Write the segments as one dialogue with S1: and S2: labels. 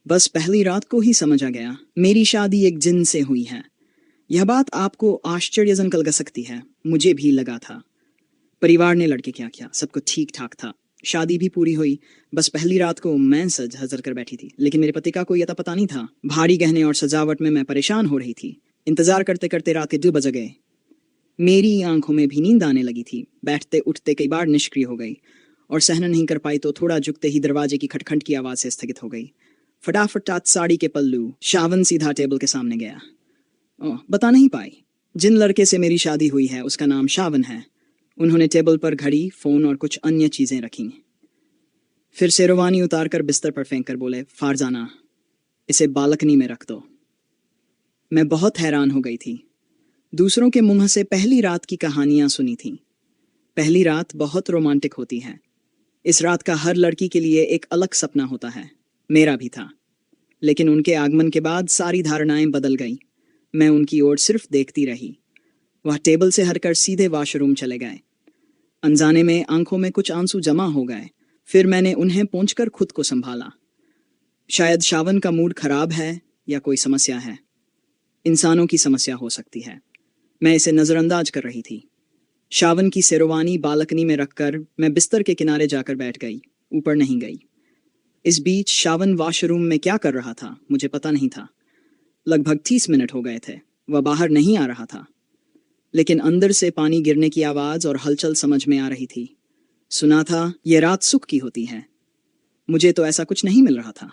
S1: बस पहली रात को ही समझ आ गया, मेरी शादी एक जिन से हुई है। यह बात आपको आश्चर्यजनक लग सकती है, मुझे भी लगा था। परिवार ने लड़के क्या किया, सब कुछ ठीक ठाक था। शादी भी पूरी हुई। बस पहली रात को मैं सज हजर कर बैठी थी, लेकिन मेरे पति का कोई अता पता नहीं था। भारी गहने और सजावट में मैं परेशान हो रही थी। इंतजार करते करते रात के 2 बज गए। मेरी आंखों में भी नींद आने लगी थी। बैठते उठते कई बार निष्क्रिय हो गई और सहन नहीं कर पाई तो थोड़ा झुकते ही दरवाजे की खटखट की आवाज से स्थगित हो गई। फटाफट साड़ी के पल्लू शावन सीधा टेबल के सामने गया। बता नहीं पाई। जिन लड़के से मेरी शादी हुई है उसका नाम शावन है। उन्होंने टेबल पर घड़ी, फोन और कुछ अन्य चीजें रखी। फिर शेरवानी उतार कर बिस्तर पर फेंक कर बोले, फारजाना, इसे बालकनी में रख दो। मैं बहुत हैरान हो गई थी। दूसरों के मुंह से पहली रात की कहानियां सुनी थी। पहली रात बहुत रोमांटिक होती है। इस रात का हर लड़की के लिए एक अलग सपना होता है। मेरा भी था। लेकिन उनके आगमन के बाद सारी धारणाएं बदल गई। मैं उनकी ओर सिर्फ देखती रही। वह टेबल से हटकर सीधे वॉशरूम चले गए। अनजाने में आंखों में कुछ आंसू जमा हो गए। फिर मैंने उन्हें पोंछकर खुद को संभाला। शायद शावन का मूड खराब है या कोई समस्या है। इंसानों की समस्या हो सकती है। मैं इसे नजरअंदाज कर रही थी। शावन की शेरवानी बालकनी में रखकर मैं बिस्तर के किनारे जाकर बैठ गई। ऊपर नहीं गई। इस बीच शावन वॉशरूम में क्या कर रहा था मुझे पता नहीं था। लगभग 30 मिनट हो गए थे। वह बाहर नहीं आ रहा था। लेकिन अंदर से पानी गिरने की आवाज और हलचल समझ में आ रही थी। सुना था यह रात सुख की होती है। मुझे तो ऐसा कुछ नहीं मिल रहा था।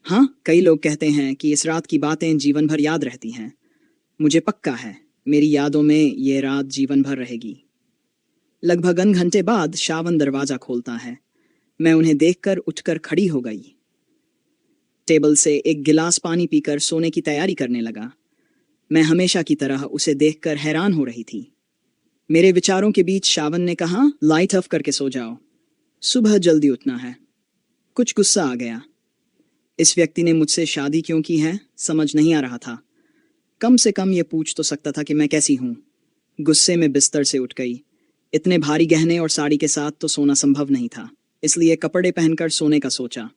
S1: हाँ, कई लोग कहते हैं कि इस रात की बातें जीवन भर याद रहती हैं। मुझे पक्का है मेरी यादों में ये रात जीवन भर रहेगी। लगभग घंटे बाद शावन दरवाजा खोलता है। मैं उन्हें देखकर उठकर खड़ी हो गई। टेबल से एक गिलास पानी पीकर सोने की तैयारी करने लगा। मैं हमेशा की तरह उसे देखकर हैरान हो रही थी। मेरे विचारों के बीच शावन ने कहा, लाइट ऑफ करके सो जाओ, सुबह जल्दी उठना है। कुछ गुस्सा आ गया। इस व्यक्ति ने मुझसे शादी क्यों की है समझ नहीं आ रहा था। कम से कम ये पूछ तो सकता था कि मैं कैसी हूँ। गुस्से में बिस्तर से उठ गई। इतने भारी गहने और साड़ी के साथ तो सोना संभव नहीं था, इसलिए कपड़े पहनकर सोने का सोचा।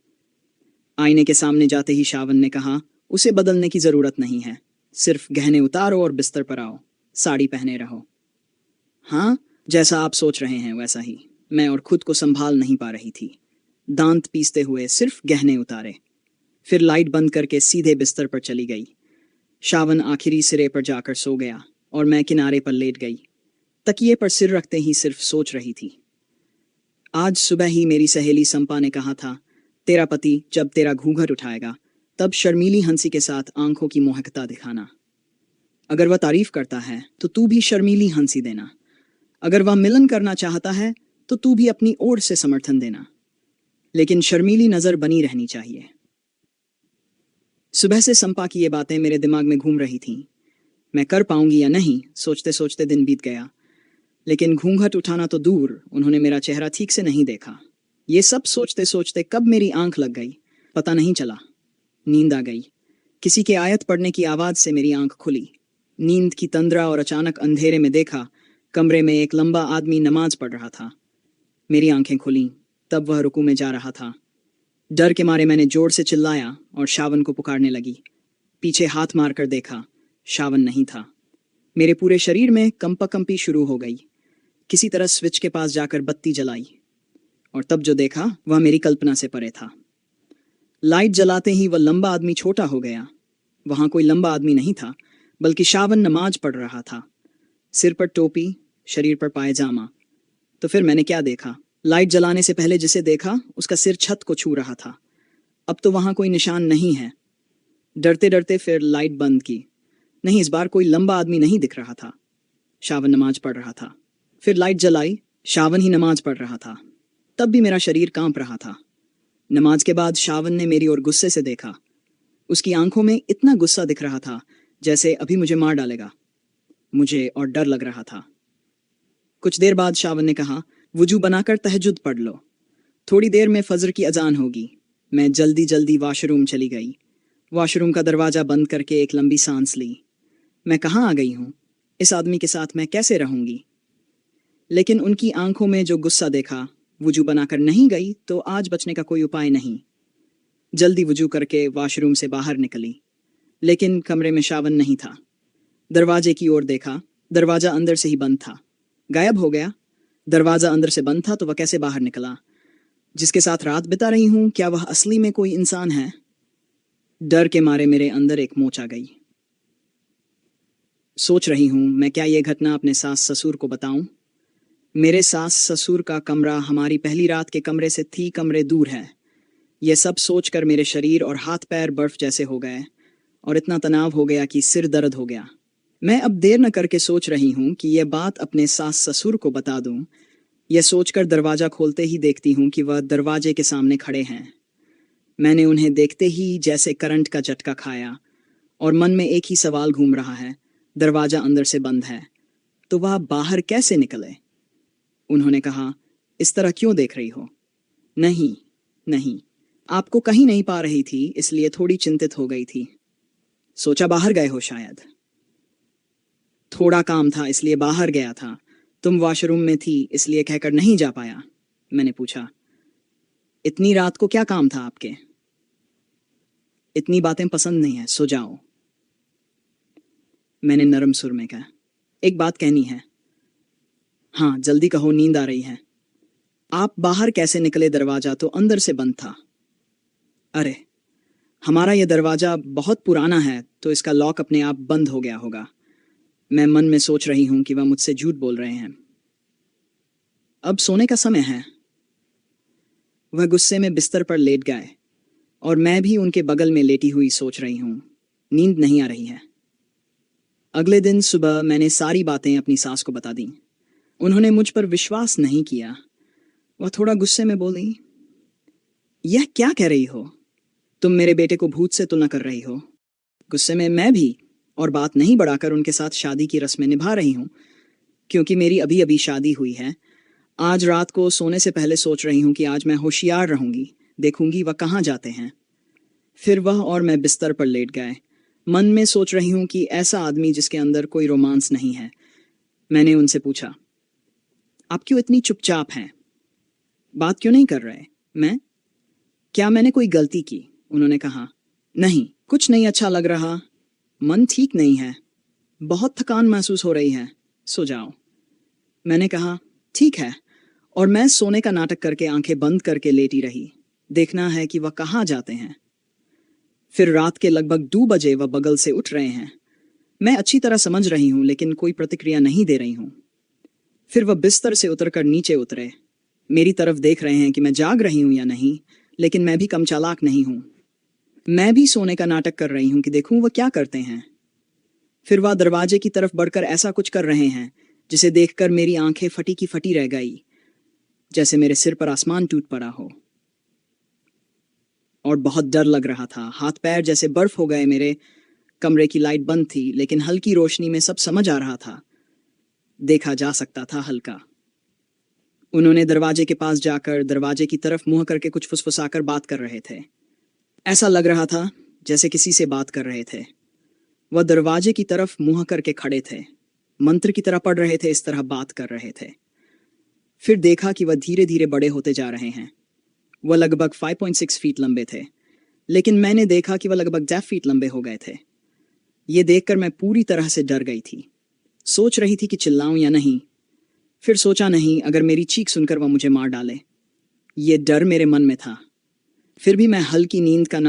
S1: आईने के सामने जाते ही शावन ने कहा, उसे बदलने की जरूरत नहीं है, सिर्फ गहने उतारो और बिस्तर पर आओ, साड़ी पहने रहो। हाँ, जैसा आप सोच रहे हैं वैसा ही। मैं और खुद को संभाल नहीं पा रही थी। दांत पीसते हुए सिर्फ गहने उतारे। फिर लाइट बंद करके सीधे बिस्तर पर चली गई। शावन आखिरी सिरे पर जाकर सो गया और मैं किनारे पर लेट गई। तकिए पर सिर रखते ही सिर्फ सोच रही थी। आज सुबह ही मेरी सहेली संपा ने कहा था, तेरा पति जब तेरा घूंघट उठाएगा तब शर्मीली हंसी के साथ आंखों की मोहकता दिखाना। अगर वह तारीफ करता है तो तू भी शर्मीली हंसी देना। अगर वह मिलन करना चाहता है तो तू भी अपनी ओर से समर्थन देना, लेकिन शर्मीली नजर बनी रहनी चाहिए। सुबह से संपा की ये बातें मेरे दिमाग में घूम रही थीं। मैं कर पाऊंगी या नहीं सोचते सोचते दिन बीत गया। लेकिन घूंघट उठाना तो दूर, उन्होंने मेरा चेहरा ठीक से नहीं देखा। ये सब सोचते सोचते कब मेरी आंख लग गई पता नहीं चला। नींद आ गई। किसी के आयत पढ़ने की आवाज से मेरी आंख खुली। नींद की तंद्रा और अचानक अंधेरे में देखा कमरे में एक लंबा आदमी नमाज पढ़ रहा था। मेरी आंखें खुली तब वह रुकू में जा रहा था। डर के मारे मैंने जोर से चिल्लाया और शावन को पुकारने लगी। पीछे हाथ मारकर देखा, शावन नहीं था। मेरे पूरे शरीर में कंपाकंपी शुरू हो गई। किसी तरह स्विच के पास जाकर बत्ती जलाई और तब जो देखा वह मेरी कल्पना से परे था। लाइट जलाते ही वह लंबा आदमी छोटा हो गया। वहां कोई लंबा आदमी नहीं था, बल्कि शावन नमाज पढ़ रहा था। सिर पर टोपी, शरीर पर पायजामा। तो फिर मैंने क्या देखा? लाइट जलाने से पहले जिसे देखा उसका सिर छत को छू रहा था। अब तो वहां कोई निशान नहीं है। डरते डरते फिर लाइट बंद की। नहीं, इस बार कोई लंबा आदमी नहीं दिख रहा था। शावन नमाज पढ़ रहा था। फिर लाइट जलाई, शावन ही नमाज पढ़ रहा था। तब भी मेरा शरीर कांप रहा था। नमाज के बाद शावन ने मेरी ओर गुस्से से देखा। उसकी आंखों में इतना गुस्सा दिख रहा था जैसे अभी मुझे मार डालेगा। मुझे और डर लग रहा था। कुछ देर बाद शावन ने कहा, वुजू बनाकर तहज्जुद पढ़ लो, थोड़ी देर में फजर की अजान होगी। मैं जल्दी जल्दी वॉशरूम चली गई। वॉशरूम का दरवाजा बंद करके एक लंबी सांस ली। मैं कहाँ आ गई हूँ? इस आदमी के साथ मैं कैसे रहूंगी? लेकिन उनकी आंखों में जो गुस्सा देखा, वुजू बनाकर नहीं गई तो आज बचने का कोई उपाय नहीं। जल्दी वुजू करके वॉशरूम से बाहर निकली, लेकिन कमरे में शावन नहीं था। दरवाजे की ओर देखा, दरवाजा अंदर से ही बंद था। गायब हो गया। दरवाजा अंदर से बंद था तो वह कैसे बाहर निकला? जिसके साथ रात बिता रही हूं, क्या वह असली में कोई इंसान है? डर के मारे मेरे अंदर एक मोच आ गई। सोच रही हूं मैं क्या ये घटना अपने सास ससुर को बताऊं। मेरे सास ससुर का कमरा हमारी पहली रात के कमरे से 3 कमरे दूर है। यह सब सोचकर मेरे शरीर और हाथ पैर बर्फ जैसे हो गए और इतना तनाव हो गया कि सिर दर्द हो गया। मैं अब देर न करके सोच रही हूं कि यह बात अपने सास ससुर को बता दूं। यह सोचकर दरवाजा खोलते ही देखती हूं कि वह दरवाजे के सामने खड़े हैं। मैंने उन्हें देखते ही जैसे करंट का झटका खाया और मन में एक ही सवाल घूम रहा है, दरवाजा अंदर से बंद है तो वह बाहर कैसे निकले? उन्होंने कहा, इस तरह क्यों देख रही हो? नहीं नहीं, आपको कहीं नहीं पा रही थी इसलिए थोड़ी चिंतित हो गई थी। सोचा बाहर गए हो शायद। थोड़ा काम था इसलिए बाहर गया था। तुम वॉशरूम में थी इसलिए कहकर नहीं जा पाया। मैंने पूछा, इतनी रात को क्या काम था आपके? इतनी बातें पसंद नहीं है, सो जाओ। मैंने नरम सुर में कहा, एक बात कहनी है। हाँ जल्दी कहो, नींद आ रही है। आप बाहर कैसे निकले? दरवाजा तो अंदर से बंद था। अरे, हमारा यह दरवाजा बहुत पुराना है तो इसका लॉक अपने आप बंद हो गया होगा। मैं मन में सोच रही हूं कि वह मुझसे झूठ बोल रहे हैं। अब सोने का समय है। वह गुस्से में बिस्तर पर लेट गए और मैं भी उनके बगल में लेटी हुई सोच रही हूं। नींद नहीं आ रही है। अगले दिन सुबह मैंने सारी बातें अपनी सास को बता दी। उन्होंने मुझ पर विश्वास नहीं किया। वह थोड़ा गुस्से में बोली, यह क्या कह रही हो? तुम मेरे बेटे को भूत से तुलना कर रही हो। गुस्से में मैं भी, और बात नहीं बढ़ाकर उनके साथ शादी की रस्में निभा रही हूं, क्योंकि मेरी अभी अभी शादी हुई है। आज रात को सोने से पहले सोच रही हूं कि आज मैं होशियार रहूंगी, देखूंगी वह कहाँ जाते हैं। फिर वह और मैं बिस्तर पर लेट गए। मन में सोच रही हूं कि ऐसा आदमी जिसके अंदर कोई रोमांस नहीं है। मैंने उनसे पूछा, आप क्यों इतनी चुपचाप हैं? बात क्यों नहीं कर रहे? क्या मैंने कोई गलती की? उन्होंने कहा, नहीं, कुछ नहीं अच्छा लग रहा। मन ठीक नहीं है, बहुत थकान महसूस हो रही है, सो जाओ। मैंने कहा, ठीक है, और मैं सोने का नाटक करके आंखें बंद करके लेटी रही। देखना है कि वह कहाँ जाते हैं। फिर रात के लगभग 2 बजे वह बगल से उठ रहे हैं। मैं अच्छी तरह समझ रही हूं लेकिन कोई प्रतिक्रिया नहीं दे रही हूं। फिर वह बिस्तर से उतरकर नीचे उतरे। मेरी तरफ देख रहे हैं कि मैं जाग रही हूं या नहीं, लेकिन मैं भी कम चालाक नहीं हूं। मैं भी सोने का नाटक कर रही हूं कि देखूं वह क्या करते हैं। फिर वह दरवाजे की तरफ बढ़कर ऐसा कुछ कर रहे हैं जिसे देखकर मेरी आंखें फटी की फटी रह गई, जैसे मेरे सिर पर आसमान टूट पड़ा हो। और बहुत डर लग रहा था। हाथ पैर जैसे बर्फ हो गए मेरे। कमरे की लाइट बंद थी लेकिन हल्की रोशनी में सब समझ आ रहा था। देखा जा सकता था हल्का। उन्होंने दरवाजे के पास जाकर दरवाजे की तरफ मुंह करके कुछ फुसफुसाकर बात कर रहे थे। ऐसा लग रहा था जैसे किसी से बात कर रहे थे। वह दरवाजे की तरफ मुंह करके खड़े थे, मंत्र की तरह पढ़ रहे थे, इस तरह बात कर रहे थे। फिर देखा कि वह धीरे धीरे बड़े होते जा रहे हैं। वह लगभग 5.6 फीट लंबे थे, लेकिन मैंने देखा कि वह लगभग 10 फीट लंबे हो गए थे। ये देखकर मैं पूरी तरह से डर गई थी। सोच रही थी कि चिल्लाऊं या नहीं। फिर सोचा, नहीं, अगर मेरी चीख सुनकर वह मुझे मार डाले। ये डर मेरे मन में था। फिर भी मैं हल्की नींद का